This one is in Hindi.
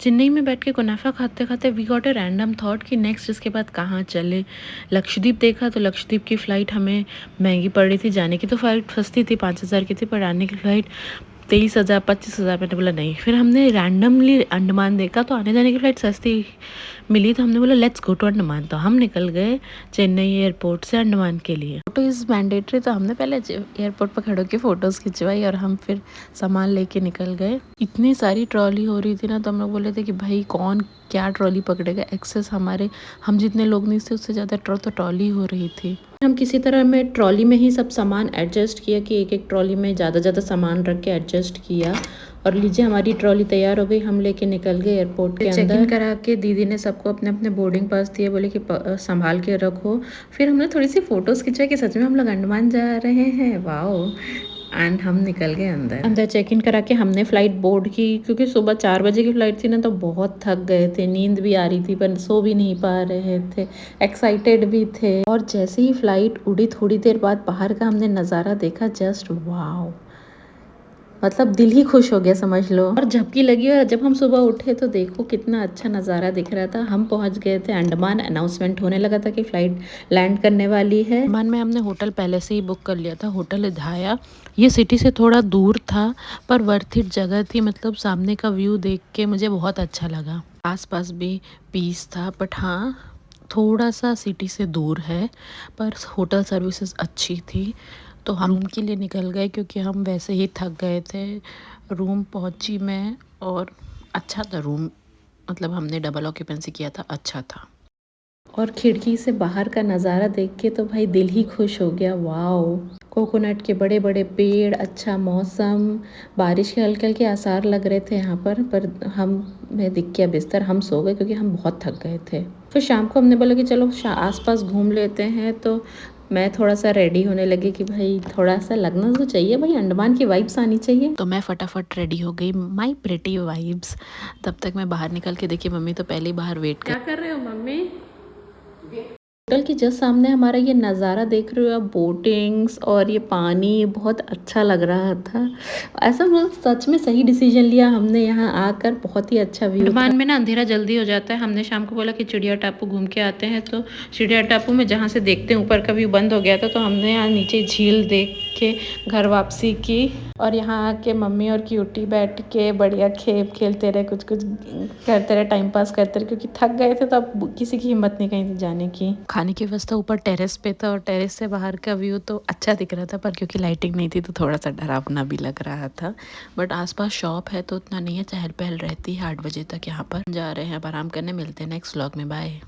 चेन्नई में बैठ के कुनाफा खाते खाते we got a random thought कि नेक्स्ट इसके बाद कहाँ चले। लक्षद्वीप देखा तो लक्षद्वीप की फ़्लाइट हमें महंगी पड़ रही थी। जाने की तो फ़्लाइट सस्ती थी, 5,000 की थी, पर आने की फ़्लाइट 23,000 25,000। मैंने बोला नहीं। फिर हमने रैंडमली अंडमान देखा तो आने जाने की फ़्लाइट सस्ती मिली, तो हमने बोला लेट्स गो टू अंडमान। तो हम निकल गए चेन्नई एयरपोर्ट से अंडमान के लिए। फ़ोटो इज़ मैंडेटरी, तो हमने पहले एयरपोर्ट पर खड़े होकर फ़ोटोज़ खिंचवाई और हम फिर सामान लेके निकल गए। इतनी सारी ट्रॉली हो रही थी ना, तो हम लोग बोले थे कि भाई कौन क्या ट्रॉली पकड़ेगा। एक्सेस हमारे, हम जितने लोग नहीं थे उससे ज़्यादा तो ट्रॉली हो रही थी। हम किसी तरह में ट्रॉली में ही सब सामान एडजस्ट किया कि एक एक ट्रॉली में ज़्यादा सामान रख के एडजस्ट किया। और लीजिए हमारी ट्रॉली तैयार हो गई, हम लेके निकल गए एयरपोर्ट के अंदर। चेक इन करा के दीदी ने सबको अपने अपने बोर्डिंग पास दिए, बोले कि संभाल के रखो। फिर हमने थोड़ी सी फ़ोटोज़ खिंचवाई कि सच में हम लोग अंडमान जा रहे हैं, वाओ। एंड हम निकल गए अंदर चेक इन करा के हमने फ़्लाइट बोर्ड की, क्योंकि सुबह 4 बजे की फ़्लाइट थी ना, तो बहुत थक गए थे, नींद भी आ रही थी पर सो भी नहीं पा रहे थे, एक्साइटेड भी थे। और जैसे ही फ़्लाइट उड़ी थोड़ी देर बाद बाहर का हमने नज़ारा देखा, जस्ट वाओ, मतलब दिल ही खुश हो गया समझ लो। और झपकी लगी और जब हम सुबह उठे तो देखो कितना अच्छा नज़ारा दिख रहा था। हम पहुंच गए थे अंडमान, अनाउंसमेंट होने लगा था कि फ़्लाइट लैंड करने वाली है। अंडमान में हमने होटल पहले से ही बुक कर लिया था, होटल इधाया। ये सिटी से थोड़ा दूर था पर वर्थ इट जगह थी, मतलब सामने का व्यू देख के मुझे बहुत अच्छा लगा। आसपास भी पीस था, बट हाँ थोड़ा सा सिटी से दूर है, पर होटल सर्विसेज अच्छी थी। तो हम रूम के लिए निकल गए क्योंकि हम वैसे ही थक गए थे। रूम पहुंची मैं और अच्छा था रूम, मतलब हमने डबल ऑक्यूपेंसी किया था, अच्छा था। और खिड़की से बाहर का नज़ारा देख के तो भाई दिल ही खुश हो गया, वाओ। कोकोनट के बड़े बड़े पेड़, अच्छा मौसम, बारिश के हल्के हल्के आसार लग रहे थे यहाँ पर हमें दिख गया बिस्तर, हम सो गए क्योंकि हम बहुत थक गए थे। फिर शाम को हमने बोला कि चलो आसपास घूम लेते हैं, तो मैं थोड़ा सा रेडी होने लगी कि भाई थोड़ा सा लगना तो चाहिए, भाई अंडमान की वाइब्स आनी चाहिए। तो मैं फटाफट रेडी हो गई, माई प्रिटी वाइब्स। तब तक मैं बाहर निकल के देखी मम्मी तो पहले ही बाहर वेट कर रहे हो मम्मी। होटल के जस्ट सामने हमारा ये नज़ारा देख रहे हो आप, बोटिंग्स और ये पानी बहुत अच्छा लग रहा था। ऐसा मतलब सच में सही डिसीजन लिया हमने यहाँ आकर, बहुत ही अच्छा व्यू था। अंडमान में ना अंधेरा जल्दी हो जाता है। हमने शाम को बोला कि चिड़िया टापू घूम के आते हैं, तो चिड़िया टापू में जहाँ से देखते हैं ऊपर का व्यू बंद हो गया था, तो हमने यहाँ नीचे झील देख के घर वापसी की। और यहाँ आके मम्मी और क्यूटी बैठ के बढ़िया खेलते रहे, कुछ कुछ करते रहे, टाइम पास करते रहे, क्योंकि थक गए थे तो अब किसी की हिम्मत नहीं कहीं जाने की। खाने की व्यवस्था ऊपर टेरेस पे था और टेरेस से बाहर का व्यू तो अच्छा दिख रहा था, पर क्योंकि लाइटिंग नहीं थी तो थोड़ा सा डरावना भी लग रहा था। बट आसपास शॉप है तो उतना नहीं है, चहल पहल रहती है। 8 बजे तक यहाँ पर जा रहे हैं अब आराम करने। मिलते हैं नेक्स्ट व्लॉग में, बाय।